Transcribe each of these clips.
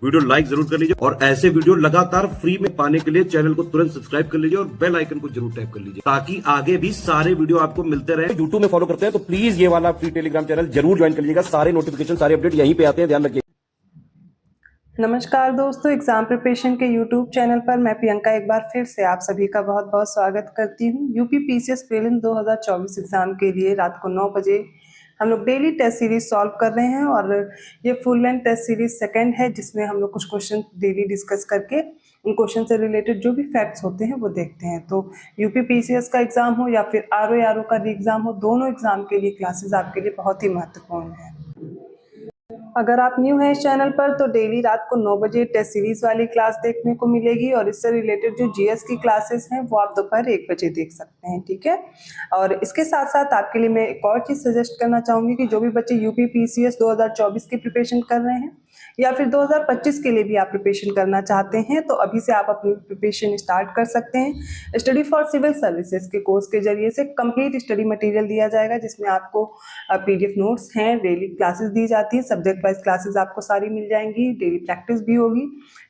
Video like जरूर कर लीजिए और ऐसे वीडियो लगातार फ्री में पाने के लिए चैनल को तुरंत सब्सक्राइब कर लीजिए और बेल आइकन को जरूर टैप कर लीजिए ताकि आगे भी सारे वीडियो आपको मिलते रहे। यूट्यूब में फॉलो करते हैं तो प्लीज ये वाला फ्री टेलीग्राम चैनल जरूर ज्वाइन कर लीजिएगा। सारे नोटिफिकेशन सारे अपडेट यहीं पे आते हैं, ध्यान रखिए। नमस्कार दोस्तों, एग्जाम प्रिपरेशन के यूट्यूब चैनल पर मैं प्रियंका एक बार फिर से आप सभी का बहुत बहुत स्वागत करती हूँ। यूपी पीसीएस प्रीलिम 2024 एग्जाम के लिए रात को 9 बजे हम लोग डेली टेस्ट सीरीज सॉल्व कर रहे हैं और ये full length test series second है जिसमें हम लोग कुछ क्वेश्चन डेली डिस्कस करके उन क्वेश्चन से रिलेटेड जो भी फैक्ट्स होते हैं वो देखते हैं। तो यूपी पीसीएस का एग्जाम हो या फिर आरओ का री एग्जाम हो, दोनों एग्जाम के लिए क्लासेस आपके लिए बहुत ही महत्वपूर्ण है। अगर आप न्यू हैं इस चैनल पर तो डेली रात को 9 बजे टेस्ट सीरीज वाली क्लास देखने को मिलेगी और इससे रिलेटेड जो जीएस की क्लासेस हैं वो आप दोपहर 1 बजे देख सकते हैं, ठीक है। और इसके साथ साथ आपके लिए मैं एक और चीज़ सजेस्ट करना चाहूँगी कि जो भी बच्चे यूपी पीसीएस 2024 की प्रिपरेशन कर रहे हैं या फिर 2025 के लिए भी आप प्रिपरेशन करना चाहते हैं तो अभी से आप अपनी प्रिपरेशन स्टार्ट कर सकते हैं। स्टडी फॉर सिविल सर्विसेज के कोर्स के जरिए से कंप्लीट स्टडी मटेरियल दिया जाएगा जिसमें आपको पीडीएफ नोट्स हैं, डेली क्लासेस दी जाती है, सब्जेक्ट वाइज क्लासेस आपको सारी मिल जाएंगी, डेली प्रैक्टिस भी होगी,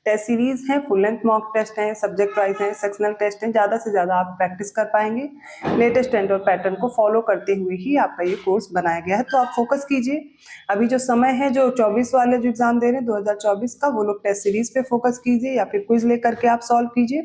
टेस्ट सीरीज है, फुल लेंथ मॉक टेस्ट हैं, सब्जेक्ट वाइज हैं, सेक्शनल टेस्ट हैं। ज़्यादा से ज़्यादा आप प्रैक्टिस कर पाएंगे। लेटेस्ट ट्रेंड और पैटर्न को फॉलो करते हुए ही आपका ये कोर्स बनाया गया है, तो आप फोकस कीजिए। अभी जो समय है जो 24 वाले जो एग्जाम दे रहे हैं 2024 का, वो लोग टेस्ट सीरीज पे फोकस कीजिए या फिर क्विज लेकर के आप सॉल्व कीजिए,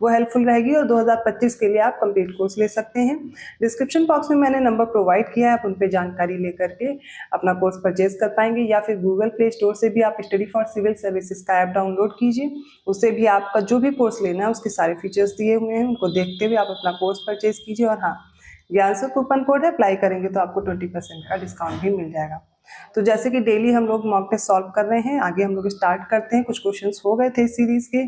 वो हेल्पफुल रहेगी। और 2025 के लिए आप कंप्लीट कोर्स ले सकते हैं। डिस्क्रिप्शन बॉक्स में मैंने नंबर प्रोवाइड किया है, आप उन पर जानकारी लेकर के अपना कोर्स परचेज कर पाएंगे या फिर गूगल प्ले स्टोर से भी आप स्टडी फॉर सिविल सर्विसेज का ऐप डाउनलोड कीजिए, उससे भी आपका जो भी कोर्स लेना है उसके सारे फीचर्स दिए हुए हैं, उनको देखते हुए आप अपना कोर्स परचेज कीजिए। और हाँ, ज्ञानसुख कूपन कोड है, अप्लाई करेंगे तो आपको 20% का डिस्काउंट भी मिल जाएगा। तो जैसे कि डेली हम लोग मॉक टेस्ट सॉल्व कर रहे हैं, आगे हम लोग स्टार्ट करते हैं। कुछ क्वेश्चंस हो गए थे इस सीरीज के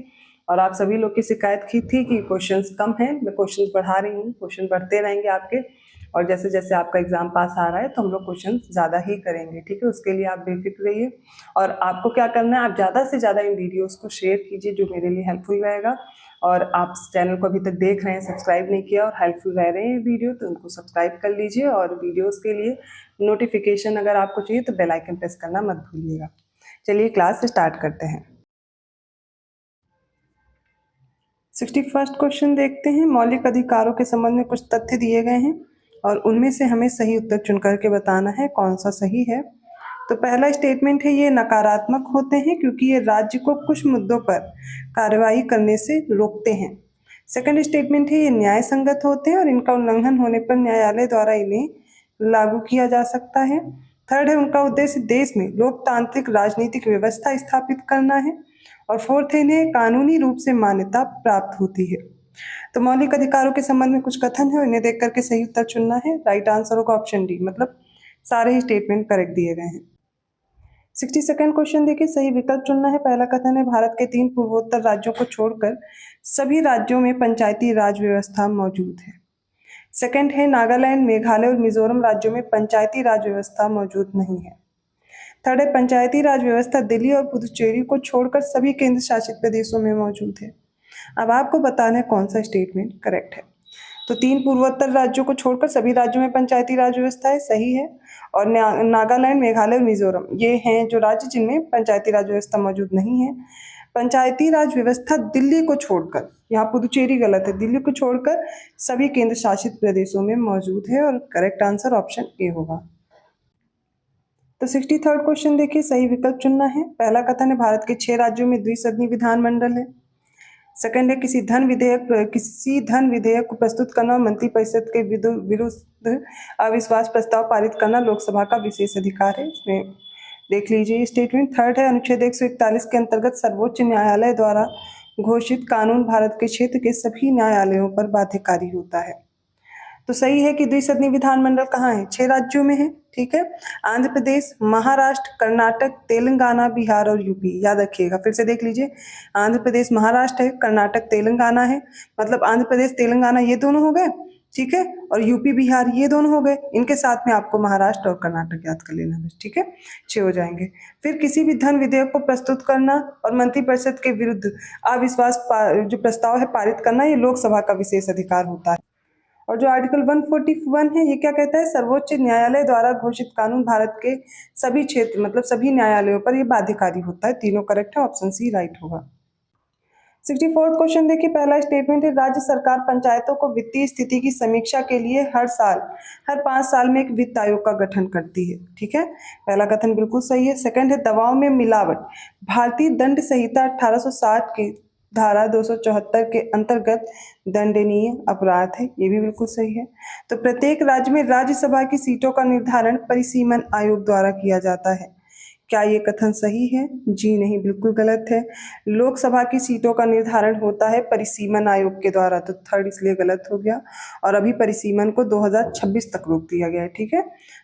और आप सभी लोग की शिकायत की थी कि क्वेश्चंस कम हैं। मैं क्वेश्चंस बढ़ा रही हूँ, क्वेश्चन बढ़ते रहेंगे आपके, और जैसे जैसे आपका एग्जाम पास आ रहा है तो हम लोग क्वेश्चन ज़्यादा ही करेंगे, ठीक है। उसके लिए आप बेफिक्र रहिए और आपको क्या करना है, आप ज़्यादा से ज़्यादा इन वीडियोज़ को शेयर कीजिए जो मेरे लिए हेल्पफुल रहेगा। और आप चैनल को अभी तक देख रहे हैं, सब्सक्राइब नहीं किया और हेल्पफुल रह रहे हैं वीडियो, तो उनको सब्सक्राइब कर लीजिए। और वीडियोस के लिए नोटिफिकेशन अगर आपको चाहिए तो बेल आइकन प्रेस करना मत भूलिएगा। चलिए क्लास स्टार्ट करते हैं। 61st क्वेश्चन देखते हैं। मौलिक अधिकारों के संबंध में कुछ तथ्य दिए गए हैं और उनमें से हमें सही उत्तर चुन करके बताना है कौन सा सही है। तो पहला स्टेटमेंट है, ये नकारात्मक होते हैं क्योंकि ये राज्य को कुछ मुद्दों पर कार्रवाई करने से रोकते हैं। सेकंड स्टेटमेंट है, ये न्याय संगत होते हैं और इनका उल्लंघन होने पर न्यायालय द्वारा इन्हें लागू किया जा सकता है। थर्ड है, उनका उद्देश्य देश में लोकतांत्रिक राजनीतिक व्यवस्था स्थापित करना है। और फोर्थ है, इन्हें कानूनी रूप से मान्यता प्राप्त होती है। तो मौलिक अधिकारों के संबंध में कुछ कथन है, इन्हें देख करके सही उत्तर चुनना है। राइट आंसर होगा ऑप्शन डी, मतलब सारे ही स्टेटमेंट करेक्ट दिए गए हैं। 62nd क्वेश्चन देखिए, सही विकल्प चुनना है। पहला कथन है, भारत के 3 पूर्वोत्तर राज्यों को छोड़कर सभी राज्यों में पंचायती राज व्यवस्था मौजूद है। सेकंड है, नागालैंड, मेघालय और मिजोरम राज्यों में पंचायती राज व्यवस्था मौजूद नहीं है। थर्ड है, पंचायती राज व्यवस्था दिल्ली और पुदुचेरी को छोड़कर सभी केंद्र शासित प्रदेशों में मौजूद है। अब आपको बताना है कौन सा स्टेटमेंट करेक्ट है। तो 3 पूर्वोत्तर राज्यों को छोड़कर सभी राज्यों में पंचायती राज व्यवस्था है, सही है। और नागालैंड, मेघालय और मिजोरम ये हैं जो राज्य जिनमें पंचायती राज व्यवस्था मौजूद नहीं है। पंचायती राज व्यवस्था दिल्ली को छोड़कर, यहाँ पुदुचेरी गलत है, दिल्ली को छोड़कर सभी केंद्र शासित प्रदेशों में मौजूद है और करेक्ट आंसर ऑप्शन ए होगा। तो 63rd क्वेश्चन देखिए, सही विकल्प चुनना है। पहला कथन है, भारत के 6 राज्यों में द्विसदनीय विधानमंडल है। सेकंड है, किसी धन विधेयक को प्रस्तुत करना और मंत्रिपरिषद के विरुद्ध अविश्वास प्रस्ताव पारित करना लोकसभा का विशेष अधिकार है। इसमें देख लीजिए स्टेटमेंट। थर्ड है, अनुच्छेद 141 के अंतर्गत सर्वोच्च न्यायालय द्वारा घोषित कानून भारत के क्षेत्र के सभी न्यायालयों पर बाध्यकारी होता है। तो सही है कि द्विसदनीय विधानमंडल कहाँ है, 6 राज्यों में है, ठीक है। आंध्र प्रदेश, महाराष्ट्र, कर्नाटक, तेलंगाना, बिहार और यूपी। याद रखिएगा, फिर से देख लीजिए, आंध्र प्रदेश महाराष्ट्र है, कर्नाटक तेलंगाना है, मतलब आंध्र प्रदेश तेलंगाना ये दोनों हो गए, ठीक है। और यूपी बिहार ये दोनों हो गए, इनके साथ में आपको महाराष्ट्र और कर्नाटक याद कर लेना बस, ठीक है। 6 हो जाएंगे। फिर किसी भी धन विधेयक को प्रस्तुत करना और मंत्रिपरिषद के विरुद्ध अविश्वास जो प्रस्ताव है पारित करना, ये लोकसभा का विशेष अधिकार होता है। और जो आर्टिकल 141 है ये क्या कहता है, सर्वोच्च न्यायालय द्वारा घोषित कानून भारत के सभी क्षेत्र मतलब सभी न्यायालयों पर ये बाध्यकारी होता है। तीनों करेक्ट है, ऑप्शन सी राइट होगा। 64th क्वेश्चन देखिए, पहला स्टेटमेंट है राज्य सरकार पंचायतों को वित्तीय स्थिति की समीक्षा के लिए हर 5 साल में एक वित्त आयोग का गठन करती है। ठीक है, पहला कथन बिल्कुल सही है। सेकंड है दवाओं में मिलावट भारतीय दंड संहिता 1860 की धारा 274 के अंतर्गत दंडनीय अपराध है, ये भी बिल्कुल सही है। तो प्रत्येक राज्य में राज्यसभा की सीटों का निर्धारण परिसीमन आयोग द्वारा किया जाता है। क्या ये कथन सही है? जी नहीं, बिल्कुल गलत है। लोकसभा की सीटों का निर्धारण होता है परिसीमन आयोग के द्वारा, तो थर्ड इसलिए गलत हो गया। और अभी परिसीमन को 2026 तक रोक दिया गया है। ठीक है,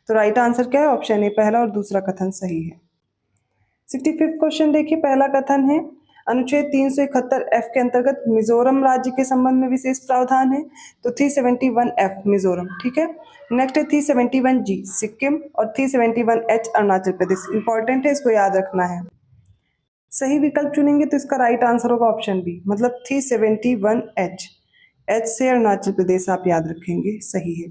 तो राइट आंसर क्या है? ऑप्शन ए पहला और दूसरा कथन सही है। 65th क्वेश्चन देखिए, पहला कथन है अनुच्छेद 371F के अंतर्गत मिजोरम राज्य के संबंध में विशेष प्रावधान है, तो 371F मिजोरम। ठीक है, नेक्स्ट है 371G सिक्किम और 371H अरुणाचल प्रदेश। इंपॉर्टेंट है, इसको याद रखना है। सही विकल्प चुनेंगे तो इसका राइट आंसर होगा ऑप्शन बी, मतलब 371H। H से अरुणाचल प्रदेश आप याद रखेंगे, सही है।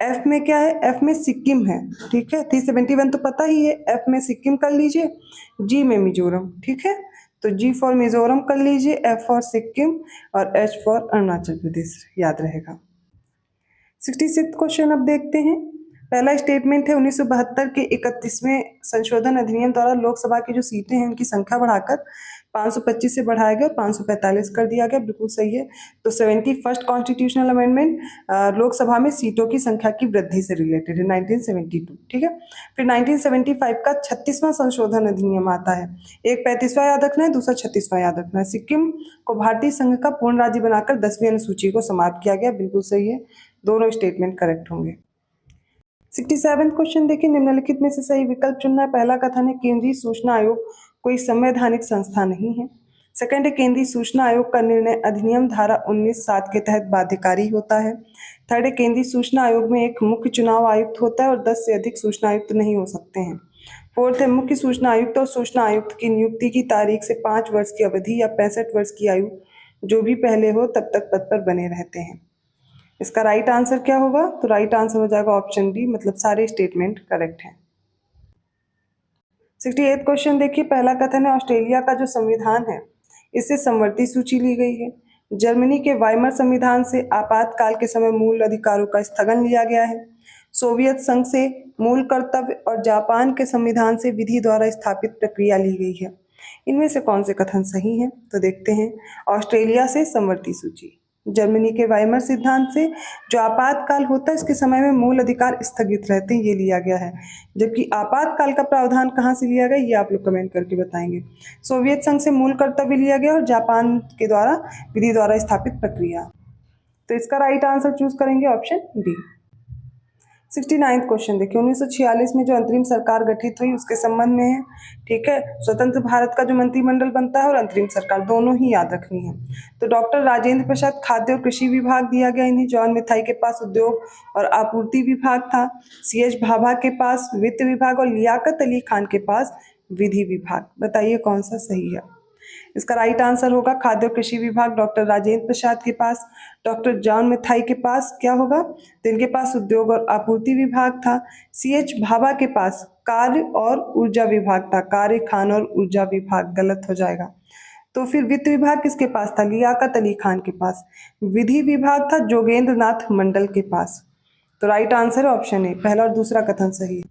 एफ में क्या है? एफ में सिक्किम है। ठीक है, 371 तो पता ही है, एफ में सिक्किम कर लीजिए, जी में मिजोरम। ठीक है, तो जी फॉर मिजोरम कर लीजिए, एफ फॉर सिक्किम और एच फॉर अरुणाचल प्रदेश, याद रहेगा। 66 क्वेश्चन अब देखते हैं। पहला स्टेटमेंट है 1972 के 31वें संशोधन अधिनियम द्वारा लोकसभा की जो सीटें हैं उनकी संख्या बढ़ाकर 525 से बढ़ाया गया और 545 कर दिया गया, बिल्कुल सही है। तो 71st कॉन्स्टिट्यूशनल अमेंडमेंट लोकसभा में सीटों की संख्या की वृद्धि से रिलेटेड है, 1972। ठीक है, फिर 1975 का 36वां संशोधन अधिनियम आता है। एक 35वां याद रखना है, दूसरा 36वां याद रखना है। सिक्किम को भारतीय संघ का पूर्ण राज्य बनाकर 10वीं अनुसूची को समाप्त किया गया, बिल्कुल सही है। दोनों स्टेटमेंट करेक्ट होंगे। 67 क्वेश्चन देखिए, निम्नलिखित में से सही विकल्प चुनना है। पहला कथन है केंद्रीय सूचना आयोग कोई संवैधानिक संस्था नहीं है। सेकंड है केंद्रीय सूचना आयोग का निर्णय अधिनियम धारा 19(7) के तहत बाध्यकारी होता है। थर्ड है केंद्रीय सूचना आयोग में एक मुख्य चुनाव आयुक्त होता है और 10 से अधिक सूचना आयुक्त नहीं हो सकते हैं। फोर्थ है मुख्य सूचना आयुक्त और सूचना आयुक्त की नियुक्ति की तारीख से 5 वर्ष की अवधि या 65 वर्ष की आयु जो भी पहले हो तब तक पद पर बने रहते हैं। इसका राइट आंसर क्या होगा? तो राइट आंसर हो जाएगा ऑप्शन डी, मतलब सारे स्टेटमेंट करेक्ट हैं। 68 क्वेश्चन देखिए, पहला कथन है ऑस्ट्रेलिया का जो संविधान है इससे समवर्ती सूची ली गई है। जर्मनी के वाइमर संविधान से आपातकाल के समय मूल अधिकारों का स्थगन लिया गया है। सोवियत संघ से मूल कर्तव्य और जापान के संविधान से विधि द्वारा स्थापित प्रक्रिया ली गई है। इनमें से कौन से कथन सही हैं? तो देखते हैं। ऑस्ट्रेलिया से समवर्ती सूची, जर्मनी के वाइमर सिद्धांत से जो आपातकाल होता है इसके समय में मूल अधिकार स्थगित रहते हैं, ये लिया गया है। जबकि आपातकाल का प्रावधान कहाँ से लिया गया ये आप लोग कमेंट करके बताएंगे। सोवियत संघ से मूल कर्तव्य लिया गया और जापान के द्वारा विधि द्वारा स्थापित प्रक्रिया। तो इसका राइट आंसर चूज करेंगे ऑप्शन डी। 69 क्वेश्चन देखिए, 1946 में जो अंतरिम सरकार गठित हुई उसके संबंध में है। ठीक है, स्वतंत्र भारत का जो मंत्रिमंडल बनता है और अंतरिम सरकार दोनों ही याद रखनी है। तो डॉक्टर राजेंद्र प्रसाद खाद्य और कृषि विभाग दिया गया इन्हें। जॉन मिथाई के पास उद्योग और आपूर्ति विभाग था। CH भाभा के पास वित्त विभाग और लियाकत अली खान के पास विधि विभाग। बताइए कौन सा सही है? इसका राइट आंसर होगा खाद्य और कृषि विभाग डॉक्टर राजेंद्र प्रसाद के पास। डॉक्टर जॉन मिथाई के पास क्या होगा? तो इनके पास उद्योग और आपूर्ति विभाग था। CH भाभा के पास कार्य और ऊर्जा विभाग था। कार्य, खान और ऊर्जा विभाग गलत हो जाएगा। तो फिर वित्त विभाग किसके पास था? लियाकत अली खान के पास। विधि विभाग था जोगेंद्र नाथ मंडल के पास। तो राइट आंसर है ऑप्शन ए, पहला और दूसरा कथन सही है।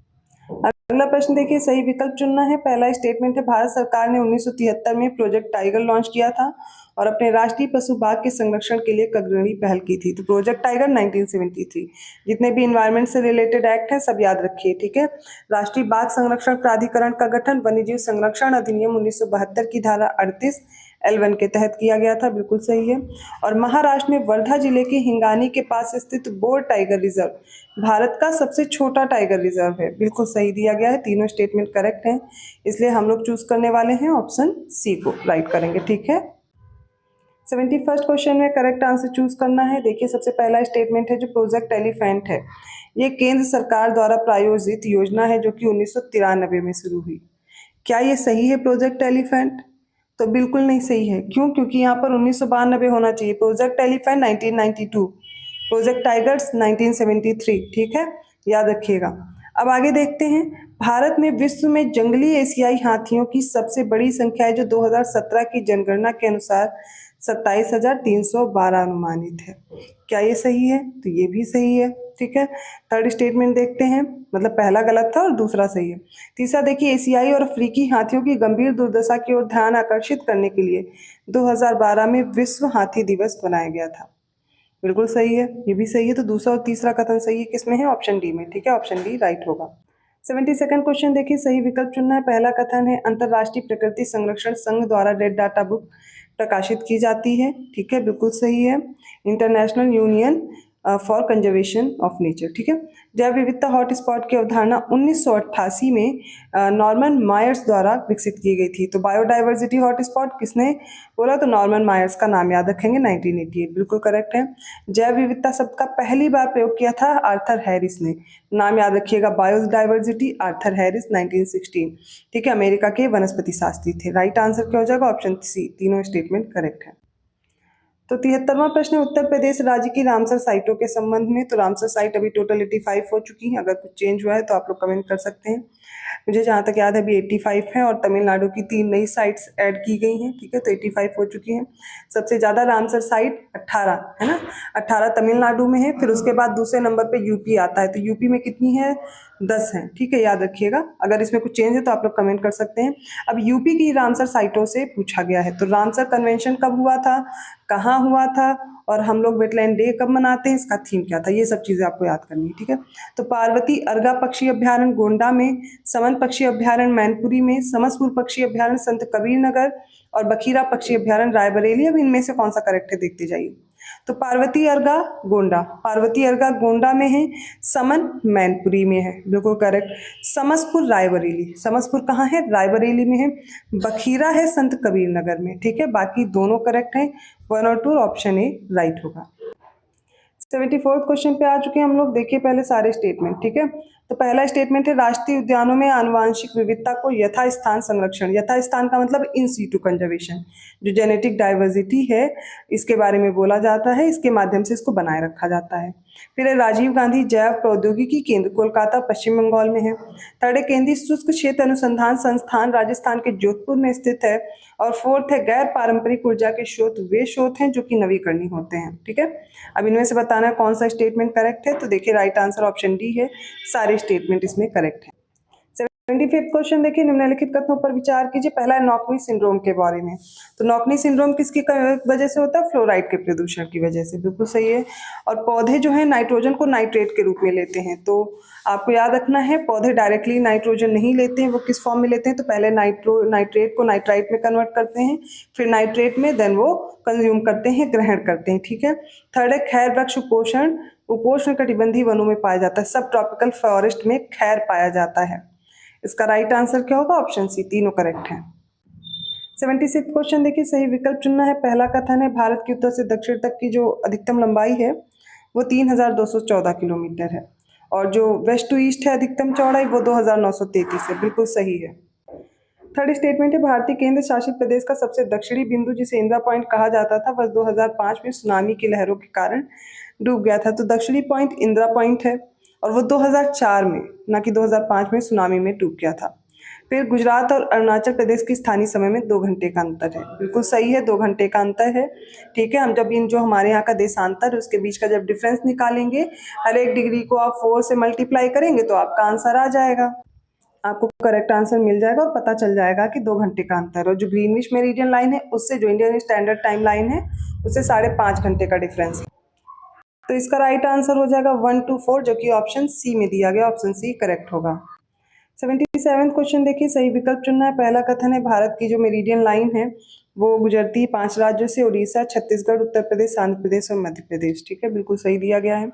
अगला प्रश्न देखिए, सही विकल्प चुनना है। पहला स्टेटमेंट है भारत सरकार ने 1973 में प्रोजेक्ट टाइगर लॉन्च किया था और अपने राष्ट्रीय पशु बाघ के संरक्षण के लिए एक अग्रणी पहल की थी। तो प्रोजेक्ट टाइगर 1973। जितने भी इन्वायरमेंट से रिलेटेड एक्ट हैं सब याद रखिए। ठीक है, राष्ट्रीय बाघ संरक्षण प्राधिकरण का गठन वन्यजीव संरक्षण अधिनियम 1972 की धारा 38 L1 के तहत किया गया था, बिल्कुल सही है। और महाराष्ट्र में वर्धा जिले के हिंगानी के पास स्थित बोर टाइगर रिजर्व भारत का सबसे छोटा टाइगर रिजर्व है, बिल्कुल सही दिया गया है। तीनों स्टेटमेंट करेक्ट हैं, इसलिए हम लोग चूज करने वाले हैं ऑप्शन सी को, राइट करेंगे। ठीक है, 71st क्वेश्चन में करेक्ट आंसर चूज करना है। देखिए, सबसे पहला स्टेटमेंट है जो प्रोजेक्ट एलिफेंट है ये केंद्र सरकार द्वारा प्रायोजित योजना है जो कि 1993 में शुरू हुई। क्या ये सही है प्रोजेक्ट एलिफेंट? तो बिल्कुल नहीं सही है। क्यों? क्योंकि यहाँ पर 1992 होना चाहिए। प्रोजेक्ट एलिफेंट 1992 प्रोजेक्ट टाइगर्स 1973, ठीक है, याद रखिएगा। अब आगे देखते हैं, भारत में विश्व में जंगली एशियाई हाथियों की सबसे बड़ी संख्या है जो 2017 की जनगणना के अनुसार 27,312 अनुमानित है। क्या ये सही है? तो ये भी सही है, ठीक है। थर्ड स्टेटमेंट देखते हैं, मतलब पहला गलत था और दूसरा सही है। तीसरा देखिए, एशियाई और अफ्रीकी हाथियों की गंभीर दुर्दशा की ओर ध्यान आकर्षित करने के लिए 2012 में विश्व हाथी दिवस मनाया गया था। बिल्कुल सही है, ये भी सही है। तो दूसरा और तीसरा कथन सही है, किसमें है? ऑप्शन डी में, ठीक है, ऑप्शन डी राइट होगा। 72nd क्वेश्चन देखिए, सही विकल्प चुनना है। पहला कथन है अंतरराष्ट्रीय प्रकृति संरक्षण संघ द्वारा रेड डाटा बुक प्रकाशित की जाती है, ठीक है, बिल्कुल सही है। International union for conservation of nature, ठीक है। जैव विविधता हॉटस्पॉट की अवधारणा 1988 में नॉर्मन मायर्स द्वारा विकसित की गई थी। तो बायोडाइवर्सिटी हॉटस्पॉट किसने बोला? तो नॉर्मन मायर्स का नाम याद रखेंगे, 1988, बिल्कुल करेक्ट है। जैव विविधता शब्द का पहली बार प्रयोग किया था आर्थर हैरिस ने, नाम याद रखिएगा, बायोडाइवर्सिटी, आर्थर हैरिस, 1916, ठीक है, अमेरिका के वनस्पति शास्त्री थे। राइट आंसर क्या हो जाएगा? ऑप्शन सी, तीनों स्टेटमेंट करेक्ट है। तो 73वां प्रश्न, उत्तर प्रदेश राज्य की रामसर साइटों के संबंध में। तो रामसर साइट अभी टोटल 85 हो चुकी हैं, अगर कुछ चेंज हुआ है तो आप लोग कमेंट कर सकते हैं। मुझे जहाँ तक याद है अभी 85 है और तमिलनाडु की 3 नई साइट्स ऐड की गई हैं, ठीक है, तो 85 हो चुकी हैं। सबसे ज़्यादा रामसर साइट 18 है ना, 18 तमिलनाडु में है, फिर उसके बाद दूसरे नंबर पे यूपी आता है। तो यूपी में कितनी है? 10 हैं, ठीक है, याद रखिएगा। अगर इसमें कुछ चेंज है तो आप लोग कमेंट कर सकते हैं। अब यूपी की रामसर साइटों से पूछा गया है, तो रामसर कन्वेंशन कब हुआ था, कहाँ हुआ था, और हम लोग वेटलैंड डे कब मनाते हैं, इसका थीम क्या था, ये सब चीज़ें आपको याद करनी है, ठीक है। तो पार्वती अर्गा पक्षी अभ्यारण्य गोंडा में, समन पक्षी अभ्यारण्य मैनपुरी में, समसपुर पक्षी अभ्यारण्य संत कबीर नगर और बखीरा पक्षी अभ्यारण्य रायबरेली। अब इनमें से कौन सा करेक्ट है देखते जाइए। तो पार्वती अर्गा गोंडा, पार्वती अर्गा गोंडा में है, समन मैनपुरी में है, बिल्कुल करेक्ट। समसपुर रायबरेली, समसपुर कहाँ है? रायबरेली में है। बखीरा है संत कबीर नगर में, ठीक है, बाकी दोनों करेक्ट हैं। 1 और 2, ऑप्शन ए राइट होगा। 74th क्वेश्चन पे आ चुके हैं हम लोग। देखिए पहले सारे स्टेटमेंट, ठीक है। तो पहला स्टेटमेंट है राष्ट्रीय उद्यानों में आनुवांशिक विविधता को यथास्थान संरक्षण, यथास्थान का मतलब इन सीटू कंजर्वेशन, जो जेनेटिक डाइवर्सिटी है इसके बारे में बोला जाता है, इसके माध्यम से इसको बनाए रखा जाता है। फिर है राजीव गांधी जैव प्रौद्योगिकी केंद्र कोलकाता पश्चिम बंगाल में है। थर्ड है केंद्रीय शुष्क क्षेत्र अनुसंधान संस्थान राजस्थान के जोधपुर में स्थित है। और फोर्थ है गैर पारंपरिक ऊर्जा के स्रोत वे स्रोत हैं जो कि नवीकरणीय होते हैं, ठीक है। अब इनमें से बताना है कौन सा स्टेटमेंट करेक्ट है। तो देखिए राइट आंसर ऑप्शन डी है, सारे स्टेटमेंट इसमें करेक्ट है। 25th क्वेश्चन देखिए, निम्नलिखित कथनों पर विचार कीजिए। पहला है नॉकनी सिंड्रोम के बारे में। तो नॉकनी सिंड्रोम किसकी वजह से होता है? फ्लोराइड के प्रदूषण की वजह से, बिल्कुल सही है। और पौधे जो है नाइट्रोजन को नाइट्रेट के रूप में लेते हैं, तो आपको याद रखना है पौधे डायरेक्टली नाइट्रोजन नहीं लेते हैं, वो किस फॉर्म में लेते हैं? तो पहले नाइट्रेट को नाइट्राइट में कन्वर्ट करते हैं, फिर नाइट्रेट में, देन वो कंज्यूम करते हैं, ग्रहण करते हैं, ठीक है। थर्ड है खैर वृक्ष उपोषण, उपोष्ण कटिबंधीय वनों में पाया जाता है, सब ट्रॉपिकल फॉरेस्ट में खैर पाया जाता है। इसका राइट आंसर क्या होगा? ऑप्शन सी, तीनों करेक्ट हैं। 76 क्वेश्चन देखिए, सही विकल्प चुनना है। पहला कथन है भारत की उत्तर से दक्षिण तक की जो अधिकतम लंबाई है वो 3214 किलोमीटर है, और जो वेस्ट टू ईस्ट है अधिकतम चौड़ाई वो 2933 है, बिल्कुल सही है। थर्ड स्टेटमेंट है भारतीय केंद्र शासित प्रदेश का सबसे दक्षिणी बिंदु जिसे इंदिरा पॉइंट कहा जाता था वह 2005 में सुनामी की लहरों के कारण डूब गया था। तो दक्षिणी पॉइंट इंदिरा पॉइंट है, और वो 2004 में, ना कि 2005 में सुनामी में डूब गया था। फिर गुजरात और अरुणाचल प्रदेश की स्थानीय समय में 2 घंटे का अंतर है, बिल्कुल सही है, 2 घंटे का अंतर है, ठीक है। हम जब इन जो हमारे यहाँ का देशांतर है उसके बीच का जब डिफरेंस निकालेंगे, हर एक डिग्री को आप 4 से मल्टीप्लाई करेंगे तो आपका आंसर आ जाएगा, आपको करेक्ट आंसर मिल जाएगा और पता चल जाएगा कि 2 घंटे का अंतर है। और जो ग्रीनविच मेरिडियन लाइन है उससे जो इंडियन स्टैंडर्ड टाइम लाइन है उससे 5.5 घंटे का डिफरेंस है। तो इसका राइट आंसर हो जाएगा 1 to 4, जो कि ऑप्शन सी में दिया गया, ऑप्शन सी करेक्ट होगा। 77 क्वेश्चन देखिए, सही विकल्प चुनना है। पहला कथन है भारत की जो मेरिडियन लाइन है वो गुजरती है 5 राज्यों से, उड़ीसा, छत्तीसगढ़, उत्तर प्रदेश, आंध्र प्रदेश और मध्य प्रदेश, ठीक है, बिल्कुल सही दिया गया है।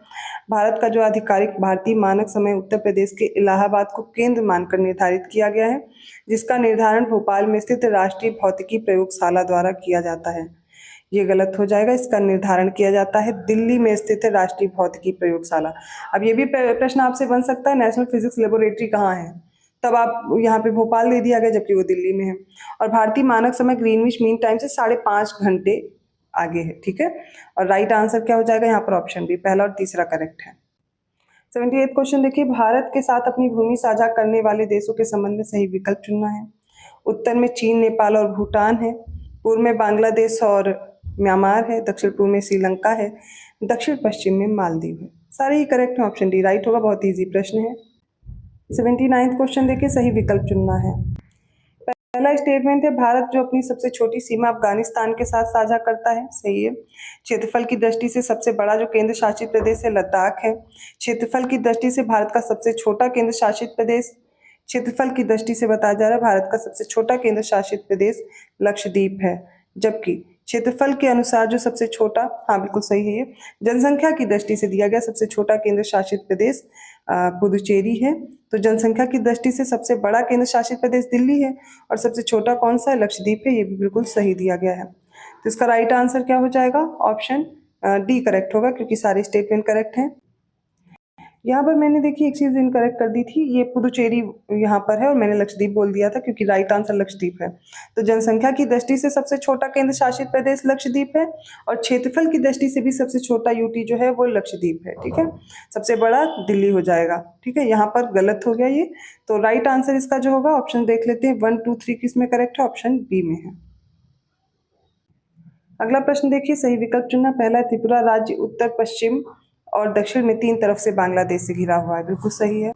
भारत का जो आधिकारिक भारतीय मानक समय उत्तर प्रदेश के इलाहाबाद को केंद्र मानकर निर्धारित किया गया है, जिसका निर्धारण भोपाल में स्थित राष्ट्रीय भौतिकी प्रयोगशाला द्वारा किया जाता है। ये गलत हो जाएगा, इसका निर्धारण किया जाता है दिल्ली में स्थित है राष्ट्रीय भौतिकी प्रयोगशाला। अब ये भी प्रश्न आपसे बन सकता है नेशनल फिजिक्स लेबोरेटरी कहाँ है, तब आप यहाँ पे भोपाल दे दिया गया जबकि वो दिल्ली में है। और भारतीय मानक समय ग्रीनविच मीन टाइम से 5.5 घंटे आगे है, ठीक है। और राइट आंसर क्या हो जाएगा यहाँ पर ऑप्शन बी, पहला और तीसरा करेक्ट है। 78 क्वेश्चन देखिए, भारत के साथ अपनी भूमि साझा करने वाले देशों के संबंध में सही विकल्प चुनना है। उत्तर में चीन, नेपाल और भूटान है, पूर्व में बांग्लादेश और म्यांमार है, दक्षिण पूर्व में श्रीलंका है, दक्षिण पश्चिम में मालदीव है। सारे ही करेक्ट है, ऑप्शन डी राइट होगा, बहुत ईजी प्रश्न है। 79 क्वेश्चन देखिए, सही विकल्प चुनना है। पहला स्टेटमेंट है, भारत जो अपनी सबसे छोटी सीमा अफगानिस्तान के साथ साझा करता है, सही है। क्षेत्रफल की दृष्टि से सबसे बड़ा जो केंद्र शासित प्रदेश है लद्दाख है। क्षेत्रफल की दृष्टि से भारत का सबसे छोटा केंद्र शासित प्रदेश, क्षेत्रफल की दृष्टि से बताया जा रहा है भारत का सबसे छोटा केंद्र शासित प्रदेश लक्षद्वीप है। जबकि क्षेत्रफल के अनुसार जो सबसे छोटा, हाँ बिल्कुल सही है ये, जनसंख्या की दृष्टि से दिया गया सबसे छोटा केंद्र शासित प्रदेश पुदुचेरी है। तो जनसंख्या की दृष्टि से सबसे बड़ा केंद्र शासित प्रदेश दिल्ली है और सबसे छोटा कौन सा है, लक्षद्वीप है। ये भी बिल्कुल सही दिया गया है। तो इसका राइट आंसर क्या हो जाएगा, ऑप्शन डी करेक्ट होगा, क्योंकि सारे स्टेटमेंट करेक्ट हैं। यहाँ पर मैंने देखिए एक चीज़ इनकरेक्ट कर दी थी, ये पुदुचेरी यहाँ पर है और मैंने लक्षद्वीप बोल दिया था, क्योंकि राइट आंसर लक्षद्वीप है। तो जनसंख्या की दृष्टि से सबसे छोटा केंद्र शासित प्रदेश लक्षद्वीप है और क्षेत्रफल की दृष्टि से भी सबसे छोटा यूटी जो है वो लक्षद्वीप है, ठीक है। सबसे बड़ा दिल्ली हो जाएगा, ठीक है। यहाँ पर गलत हो गया ये, तो राइट आंसर इसका जो होगा, ऑप्शन देख लेते हैं 1, 2, 3 किस में करेक्ट है, ऑप्शन बी में है। अगला प्रश्न देखिए, सही विकल्प चुनना। पहला, त्रिपुरा राज्य उत्तर, पश्चिम और दक्षिण में 3 तरफ से बांग्लादेश से घिरा हुआ है, बिल्कुल सही है।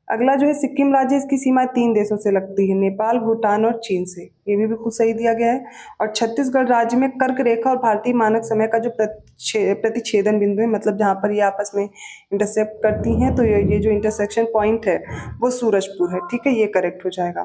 अगला जो है, सिक्किम राज्य, इसकी सीमा 3 देशों से लगती है, नेपाल, भूटान और चीन से, ये भी बिल्कुल सही दिया गया है। और छत्तीसगढ़ राज्य में कर्क रेखा और भारतीय मानक समय का जो प्रतिच्छेदन बिंदु है, मतलब जहाँ पर ये आपस में इंटरसेप्ट करती हैं, तो ये जो इंटरसेक्शन पॉइंट है वो सूरजपुर है, ठीक है। ये करेक्ट हो जाएगा।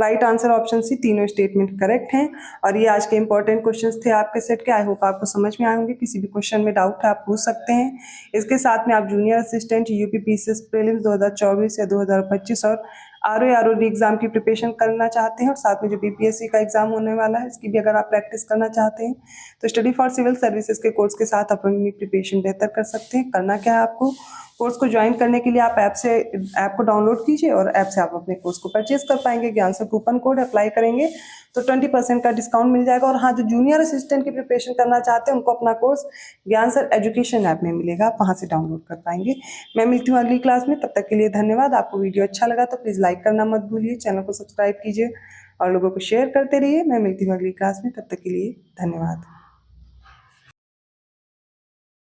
राइट आंसर ऑप्शन सी, तीनों स्टेटमेंट करेक्ट हैं। और ये आज के इंपॉर्टेंट क्वेश्चंस थे आपके सेट के। आई होप आपको समझ में आए होंगे। किसी भी क्वेश्चन में डाउट है आप पूछ सकते हैं। इसके साथ में आप junior assistant, UP PCS prelims 2024 या 2025 और आरओ एग्जाम की प्रिपरेशन करना चाहते हैं, और साथ में जो बीपीएससी का एग्जाम होने वाला है इसकी भी अगर आप प्रैक्टिस करना चाहते हैं, तो स्टडी फॉर सिविल सर्विसेज के कोर्स के साथ अपनी प्रिपरेशन बेहतर कर सकते हैं। करना क्या है आपको, कोर्स को ज्वाइन करने के लिए आप ऐप को डाउनलोड कीजिए और ऐप से आप अपने कोर्स को परचेज कर पाएंगे। ज्ञान सर कूपन कोड अप्लाई करेंगे तो 20% का डिस्काउंट मिल जाएगा। और हाँ, जो जूनियर असिस्टेंट की प्रिपरेशन करना चाहते हैं उनको अपना कोर्स ज्ञान सर एजुकेशन ऐप में मिलेगा, आप वहाँ से डाउनलोड कर पाएंगे। मैं मिलती हूँ अगली क्लास में, तब तक के लिए धन्यवाद। आपको वीडियो अच्छा लगा तो प्लीज़ लाइक करना मत भूलिए, चैनल को सब्सक्राइब कीजिए और लोगों को शेयर करते रहिए। मैं मिलती हूँ अगली क्लास में, तब तक के लिए धन्यवाद।